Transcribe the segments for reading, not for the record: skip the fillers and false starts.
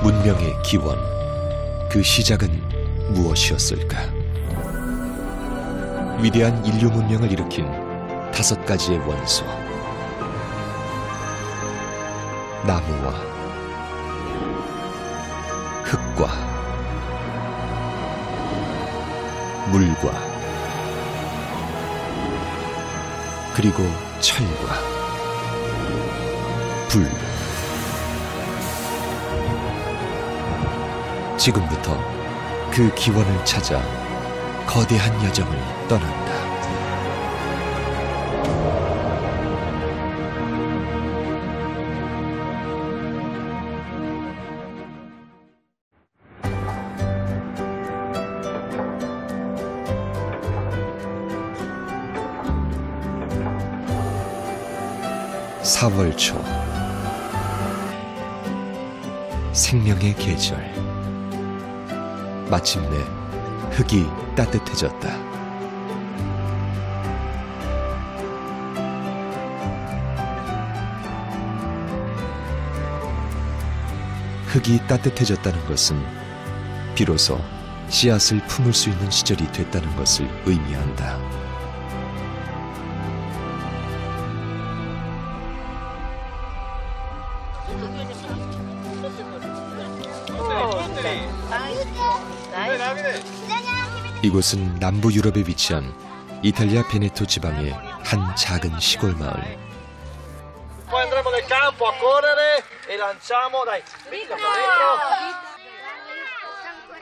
문명의 기원, 그 시작은 무엇이었을까? 위대한 인류 문명을 일으킨 5가지의 원소. 나무와 흙과 물과 그리고 철과 불. 지금부터 그 기원을 찾아 거대한 여정을 떠난다. (4월) 초 생명의 계절. 마침내 흙이 따뜻해졌다. 흙이 따뜻해졌다는 것은 비로소 씨앗을 품을 수 있는 시절이 됐다는 것을 의미한다. 이곳은 남부 유럽에 위치한 이탈리아 베네토 지방의 한 작은 시골 마을.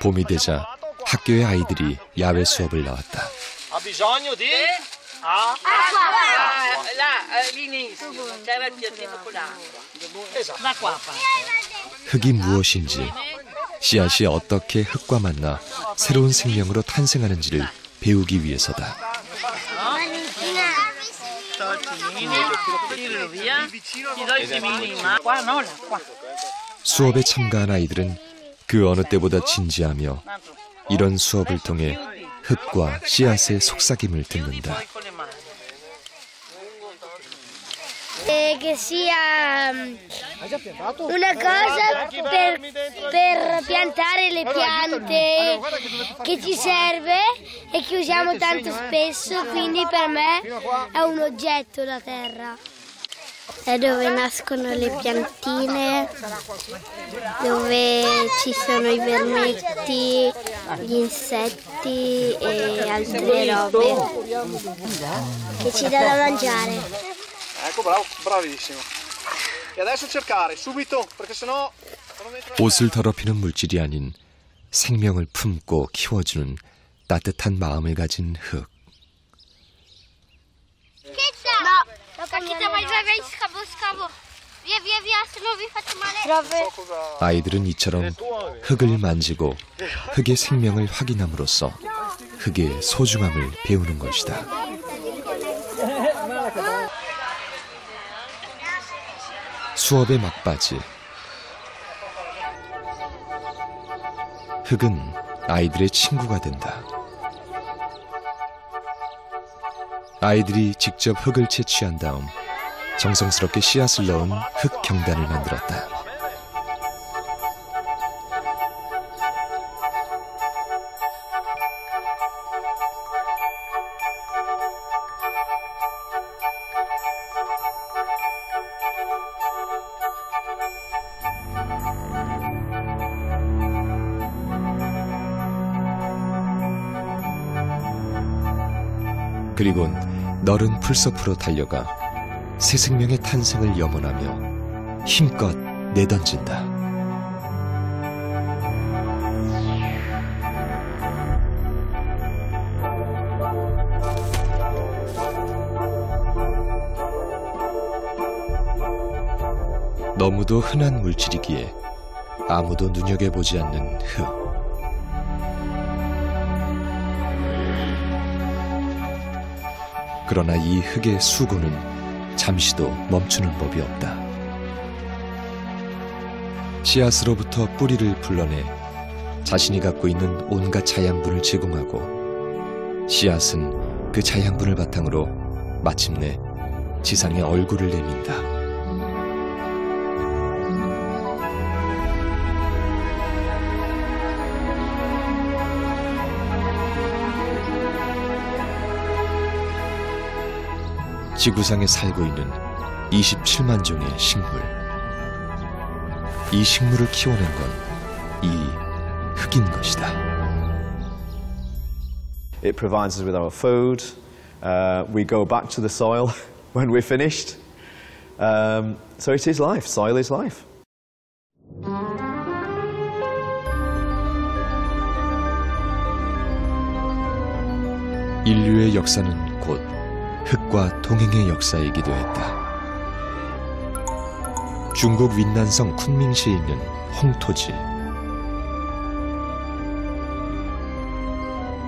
봄이 되자 학교의 아이들이 야외 수업을 나왔다. 흙이 무엇인지, 씨앗이 어떻게 흙과 만나 새로운 생명으로 탄생하는지를 배우기 위해서다. 수업에 참가한 아이들은 그 어느 때보다 진지하며 이런 수업을 통해 흙과 씨앗의 속삭임을 듣는다. Che sia una cosa per piantare le piante che ci serve e che usiamo tanto spesso, quindi per me è un oggetto la terra. È dove nascono le piantine, dove ci sono i vermetti, gli insetti e altre robe che ci dà da mangiare. Ecco, bravo, bravissimo. E adesso cercare subito, perché sennò 옷을 더럽히는 물질이 아닌 생명을 품고 키워주는 따뜻한 마음을 가진 흙. 아이들은 이처럼 흙을 만지고 흙의 생명을 확인함으로써 흙의 소중함을 배우는 것이다. 수업의 막바지. 흙은 아이들의 친구가 된다. 아이들이 직접 흙을 채취한 다음 정성스럽게 씨앗을 넣은 흙 경단을 만들었다. 그리곤 너른 풀숲으로 달려가 새 생명의 탄생을 염원하며 힘껏 내던진다. 너무도 흔한 물질이기에 아무도 눈여겨보지 않는 흙. 그러나 이 흙의 수고는 잠시도 멈추는 법이 없다. 씨앗으로부터 뿌리를 불러내 자신이 갖고 있는 온갖 자양분을 제공하고 씨앗은 그 자양분을 바탕으로 마침내 지상에 얼굴을 내민다. 지구상에 살고 있는 27만 종의 식물. 이 식물을 키워낸 건 이 흙인 것이다. It provides us with our food. We go back to the soil when we're finished. So it is life. Soil is life. 인류의 역사는 곧 흙과 동행의 역사이기도 했다. 중국 윈난성 쿤밍시에 있는 홍토지.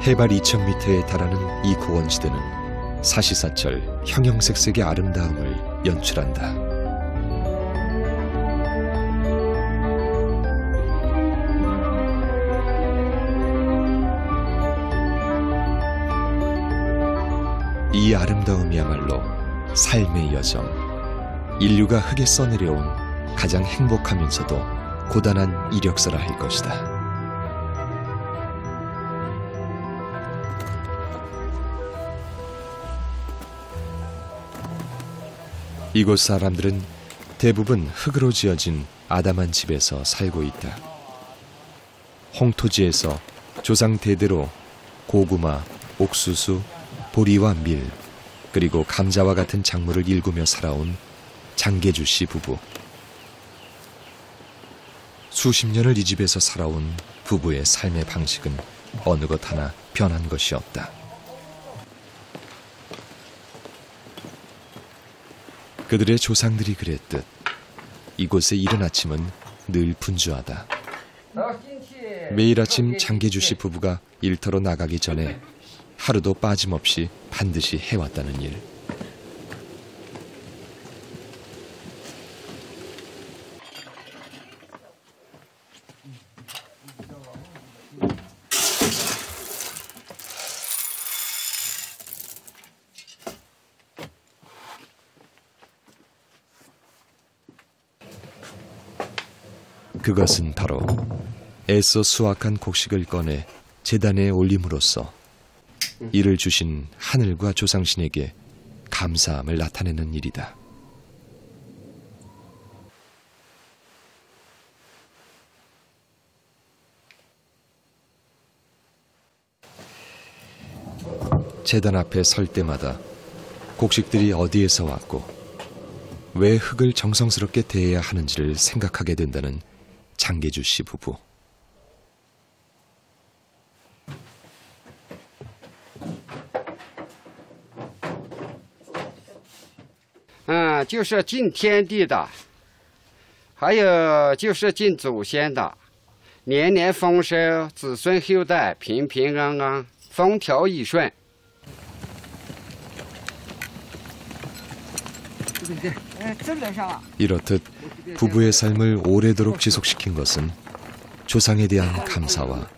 해발 2000m에 달하는 이 고원지대는 사시사철 형형색색의 아름다움을 연출한다. 이 아름다움이야말로 삶의 여정, 인류가 흙에 써내려온 가장 행복하면서도 고단한 이력서라 할 것이다. 이곳 사람들은 대부분 흙으로 지어진 아담한 집에서 살고 있다. 홍토지에서 조상 대대로 고구마, 옥수수, 보리와 밀, 그리고 감자와 같은 작물을 일구며 살아온 장계주 씨 부부. 수십 년을 이 집에서 살아온 부부의 삶의 방식은 어느 것 하나 변한 것이 없다. 그들의 조상들이 그랬듯 이곳의 이른 아침은 늘 분주하다. 매일 아침 장계주 씨 부부가 일터로 나가기 전에 하루도 빠짐없이 반드시 해왔다는 일. 그것은 바로 애써 수확한 곡식을 꺼내 제단에 올림으로써 이를 주신 하늘과 조상신에게 감사함을 나타내는 일이다. 제단 앞에 설 때마다 곡식들이 어디에서 왔고 왜 흙을 정성스럽게 대해야 하는지를 생각하게 된다는 장계주 씨 부부. 就是敬天地的，还有就是敬祖先的，年年丰收，子孙后代平平安安，风调雨顺。 이렇듯 부부의 삶을 오래도록 지속시킨 것은 조상에 대한 감사와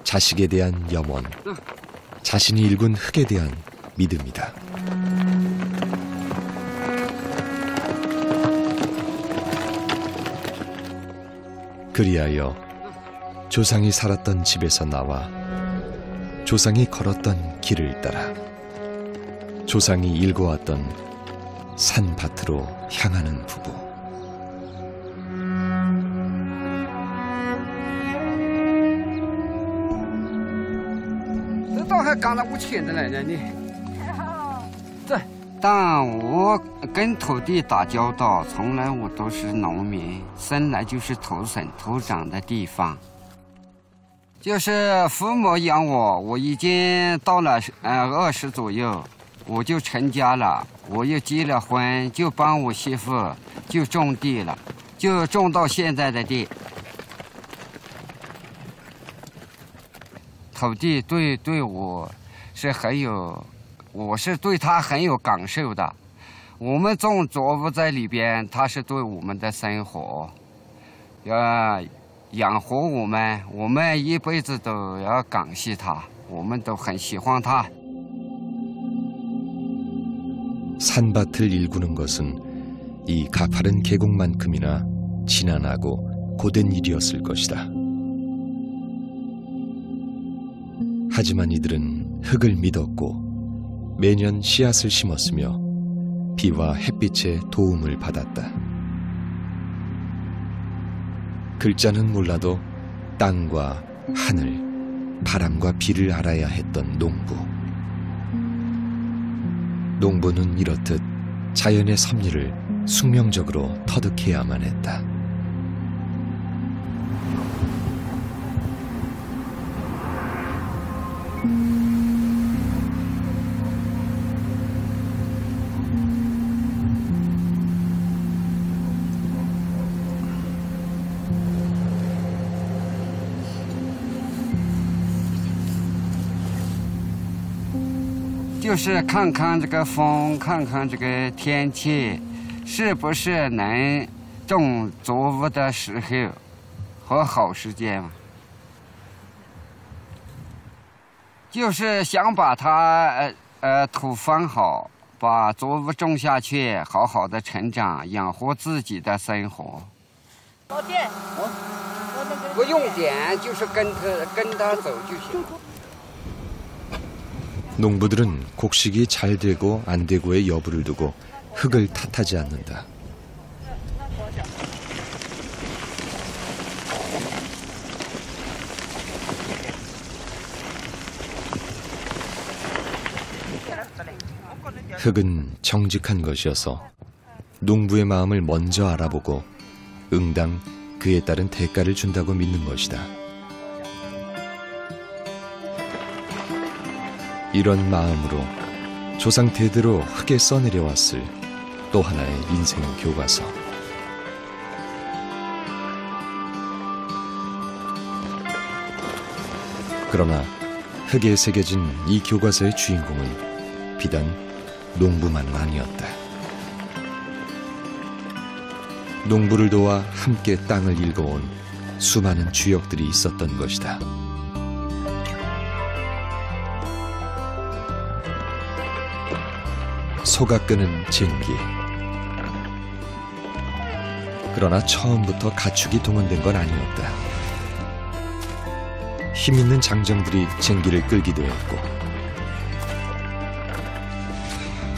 자식에 대한 염원, 자신이 일군 흙에 대한 믿음이다. 그리하여 조상이 살았던 집에서 나와 조상이 걸었던 길을 따라 조상이 일궈왔던 산밭으로 향하는 부부.但我跟土地打交道，从来我都是农民，生来就是土生土长的地方。就是父母养我，我已经到了20左右，我就成家了，我又结了婚，就帮我媳妇就种地了，就种到现在的地。土地对我是很有。 我是对他很有感受的，我们种作物在里边，他是对我们的生活，要养活我们，我们一辈子都要感谢他，我们都很喜欢他。 산밭을 일구는 것은 이 가파른 계곡만큼이나 지난하고 고된 일이었을 것이다. 하지만 이들은 흙을 믿었고 매년 씨앗을 심었으며 비와 햇빛의 도움을 받았다. 글자는 몰라도 땅과 하늘, 바람과 비를 알아야 했던 농부. 농부는 이렇듯 자연의 섭리를 숙명적으로 터득해야만 했다.就是看看这个风，看看这个天气，是不是能种作物的时候和好时间嘛？就是想把它土放好，把作物种下去，好好的成长，养活自己的生活。老电，不用点，就是跟他走就行。 농부들은 곡식이 잘 되고 안 되고의 여부를 두고 흙을 탓하지 않는다. 흙은 정직한 것이어서 농부의 마음을 먼저 알아보고 응당 그에 따른 대가를 준다고 믿는 것이다. 이런 마음으로 조상 대대로 흙에 써내려왔을 또 하나의 인생 교과서. 그러나 흙에 새겨진 이 교과서의 주인공은 비단 농부만은 아니었다. 농부를 도와 함께 땅을 일궈온 수많은 주역들이 있었던 것이다. 소가 끄는 쟁기. 그러나 처음부터 가축이 동원된 건 아니었다. 힘있는 장정들이 쟁기를 끌기도 했고,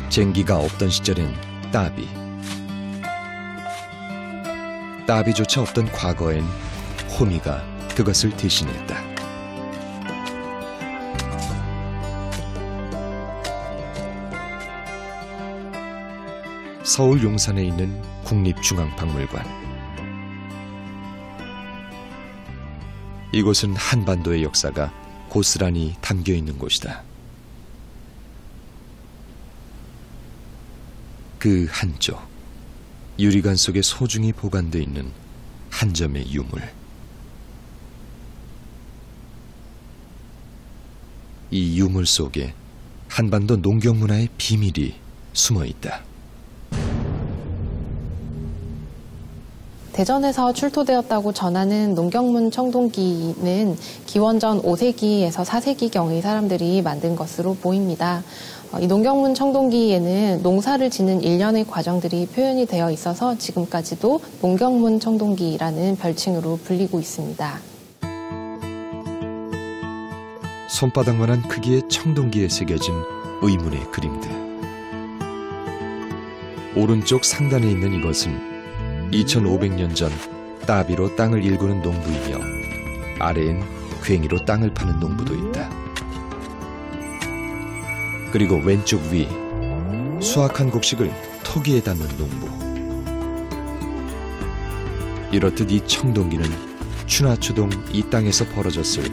쟁기가 없던 시절엔 따비조차 없던 과거엔 호미가 그것을 대신했다. 서울 용산에 있는 국립중앙박물관. 이곳은 한반도의 역사가 고스란히 담겨 있는 곳이다. 그 한쪽, 유리관 속에 소중히 보관되어 있는 한 점의 유물. 이 유물 속에 한반도 농경문화의 비밀이 숨어 있다. 대전에서 출토되었다고 전하는 농경문 청동기는 기원전 5세기에서 4세기경의 사람들이 만든 것으로 보입니다. 이 농경문 청동기에는 농사를 짓는 일련의 과정들이 표현이 되어 있어서 지금까지도 농경문 청동기라는 별칭으로 불리고 있습니다. 손바닥만한 크기의 청동기에 새겨진 의문의 그림들. 오른쪽 상단에 있는 이것은 2500년 전 따비로 땅을 일구는 농부이며 아래엔 괭이로 땅을 파는 농부도 있다. 그리고 왼쪽 위 수확한 곡식을 토기에 담는 농부. 이렇듯 이 청동기는 추나추동 이 땅에서 벌어졌을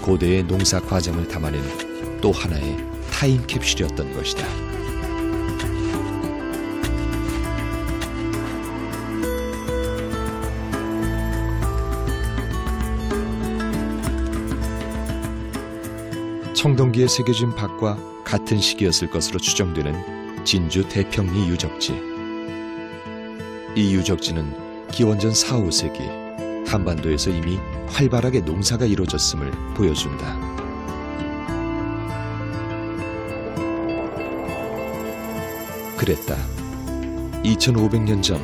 고대의 농사 과정을 담아낸 또 하나의 타임캡슐이었던 것이다. 청동기에 새겨진 밭과 같은 시기였을 것으로 추정되는 진주 대평리 유적지. 이 유적지는 기원전 4, 5세기 한반도에서 이미 활발하게 농사가 이루어졌음을 보여준다. 그랬다. 2500년 전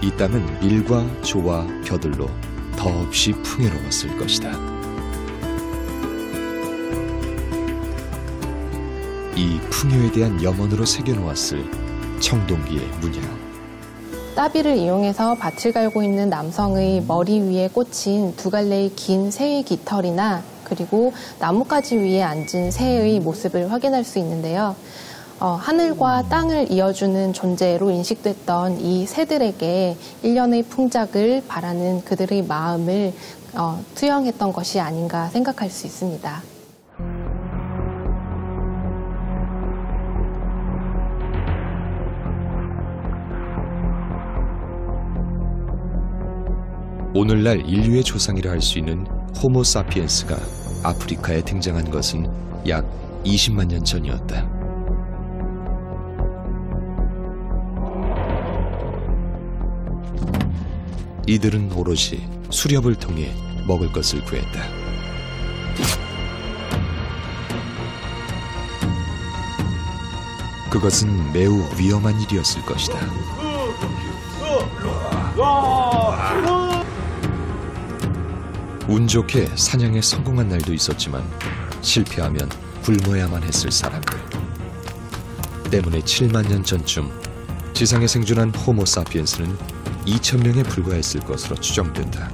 이 땅은 밀과 조와 벼들로 더없이 풍요로웠을 것이다. 이 풍요에 대한 염원으로 새겨놓았을 청동기의 문양. 따비를 이용해서 밭을 갈고 있는 남성의 머리 위에 꽂힌 두 갈래의 긴 새의 깃털이나 그리고 나뭇가지 위에 앉은 새의 모습을 확인할 수 있는데요. 하늘과 땅을 이어주는 존재로 인식됐던 이 새들에게 일련의 풍작을 바라는 그들의 마음을 투영했던 것이 아닌가 생각할 수 있습니다. 오늘날 인류의 조상이라 할 수 있는 호모사피엔스가 아프리카에 등장한 것은 약 20만 년 전이었다. 이들은 오롯이 수렵을 통해 먹을 것을 구했다. 그것은 매우 위험한 일이었을 것이다. 운 좋게 사냥에 성공한 날도 있었지만 실패하면 굶어야만 했을 사람들. 때문에 7만 년 전쯤 지상에 생존한 호모사피엔스는 2,000명에 불과했을 것으로 추정된다.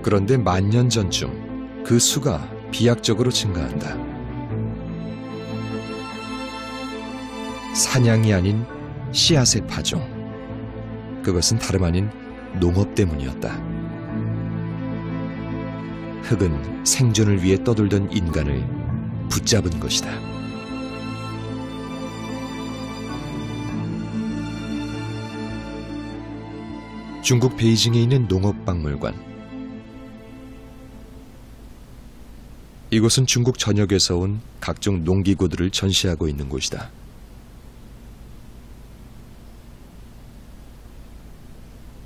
그런데 10,000년 전쯤 그 수가 비약적으로 증가한다. 사냥이 아닌 씨앗의 파종. 그것은 다름 아닌 농업 때문이었다. 흙은 생존을 위해 떠돌던 인간을 붙잡은 것이다. 중국 베이징에 있는 농업박물관. 이곳은 중국 전역에서 온 각종 농기구들을 전시하고 있는 곳이다.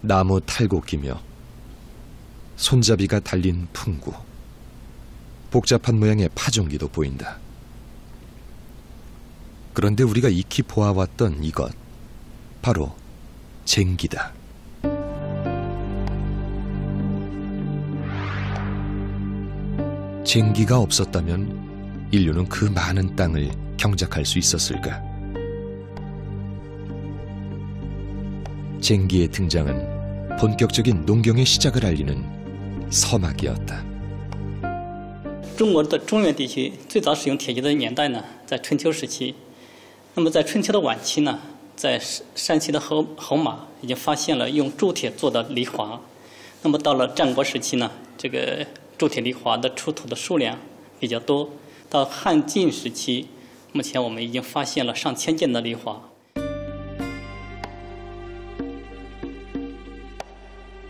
나무 탈곡기며 손잡이가 달린 풍구, 복잡한 모양의 파종기도 보인다. 그런데 우리가 익히 보아왔던 이것, 바로 쟁기다. 쟁기가 없었다면 인류는 그 많은 땅을 경작할 수 있었을까? 쟁기의 등장은 본격적인 농경의 시작을 알리는 서막이었다. 中国的中原地区最早使用铁器的年代呢，在春秋时期。那么在春秋的晚期呢，在山西的侯马已经发现了用铸铁做的犁铧。那么到了战国时期呢，这个铸铁犁铧的出土的数量比较多。到汉晋时期，目前我们已经发现了上千件的犁铧。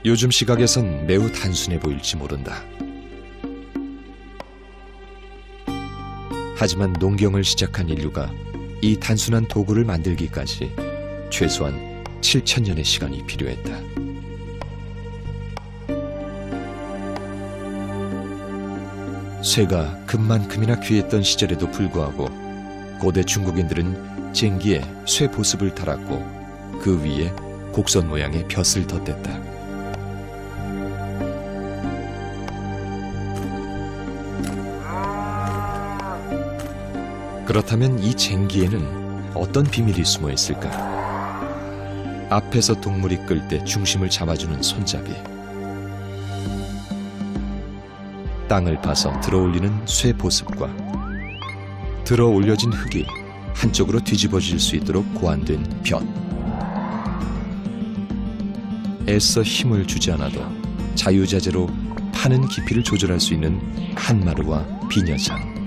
요즘 시각에선 매우 단순해 보일지 모른다. 하지만 농경을 시작한 인류가 이 단순한 도구를 만들기까지 최소한 7,000년의 시간이 필요했다. 쇠가 금만큼이나 귀했던 시절에도 불구하고 고대 중국인들은 쟁기에 쇠 보습을 달았고 그 위에 곡선 모양의 벼슬 덧댔다. 그렇다면 이 쟁기에는 어떤 비밀이 숨어 있을까? 앞에서 동물이 끌 때 중심을 잡아주는 손잡이, 땅을 파서 들어올리는 쇠 보습과 들어올려진 흙이 한쪽으로 뒤집어질 수 있도록 고안된 볕. 애써 힘을 주지 않아도 자유자재로 파는 깊이를 조절할 수 있는 한마루와 비녀장.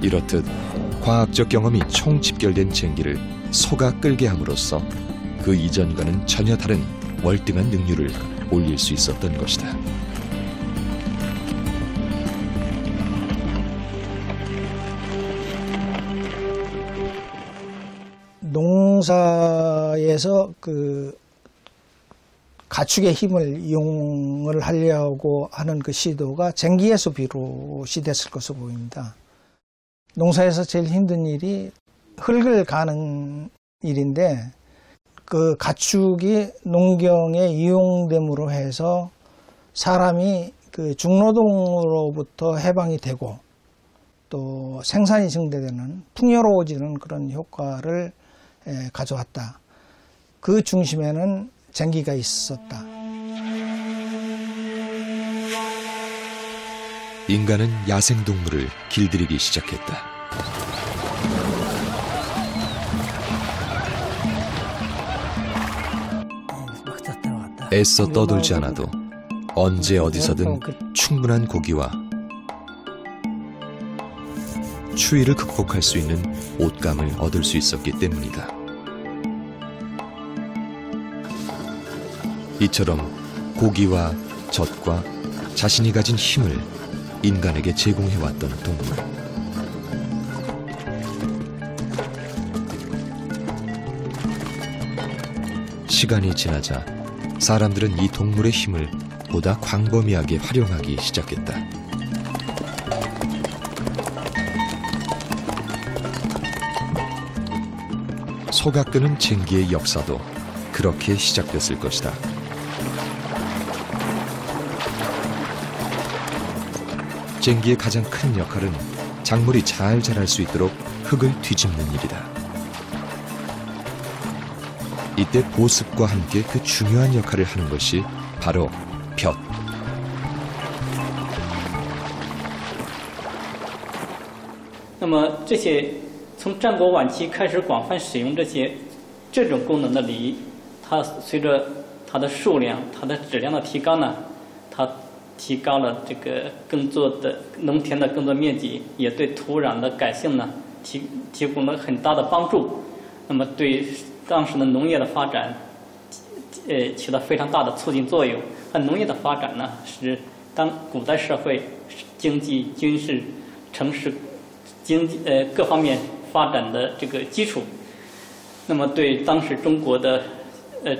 이렇듯 과학적 경험이 총집결된 쟁기를 소가 끌게 함으로써 그 이전과는 전혀 다른 월등한 능률을 올릴 수 있었던 것이다. 농사에서 그 가축의 힘을 이용을 하려고 하는 그 시도가 쟁기에서 비롯이 됐을 것으로 보입니다. 농사에서 제일 힘든 일이 흙을 가는 일인데 그 가축이 농경에 이용됨으로 해서 사람이 그 중노동으로부터 해방이 되고 또 생산이 증대되는 풍요로워지는 그런 효과를 가져왔다. 그 중심에는 쟁기가 있었다. 인간은 야생동물을 길들이기 시작했다. 애써 떠돌지 않아도 언제 어디서든 충분한 고기와 추위를 극복할 수 있는 옷감을 얻을 수 있었기 때문이다. 이처럼 고기와 젖과 자신이 가진 힘을 인간에게 제공해왔던 동물. 시간이 지나자 사람들은 이 동물의 힘을 보다 광범위하게 활용하기 시작했다. 소가 끄는 쟁기의 역사도 그렇게 시작됐을 것이다. 쟁기의 가장 큰 역할은 작물이 잘 자랄 수 있도록 흙을 뒤집는 일이다. 이때 보습과 함께 그 중요한 역할을 하는 것이 바로 볕.这些从战国晚期开始广泛使用这种功能的犁，它随着它的数量、它的质量的提高呢，它提高了这个耕作的农田的耕作面积，也对土壤的改性呢提供了很大的帮助。那么对当时的农业的发展，起到非常大的促进作用。农业的发展呢，是当古代社会经济、军事、城市经济各方面发展的这个基础。那么对当时中国的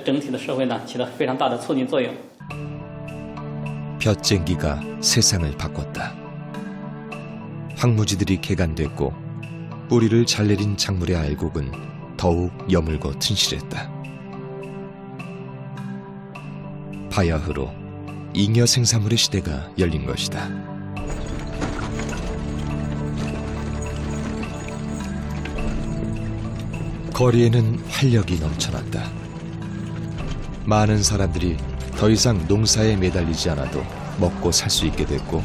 整体的社会呢，起到非常大的促进作用。 볕쟁기가 세상을 바꿨다. 황무지들이 개간됐고 뿌리를 잘 내린 작물의 알곡은 더욱 여물고 튼실했다. 바야흐로 잉여 생산물의 시대가 열린 것이다. 거리에는 활력이 넘쳐났다. 많은 사람들이 더 이상 농사에 매달리지 않아도 먹고 살 수 있게 됐고,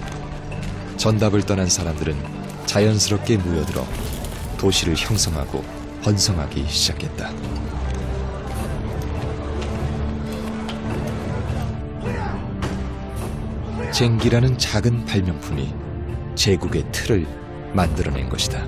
전답을 떠난 사람들은 자연스럽게 모여들어 도시를 형성하고 번성하기 시작했다. 쟁기라는 작은 발명품이 제국의 틀을 만들어낸 것이다.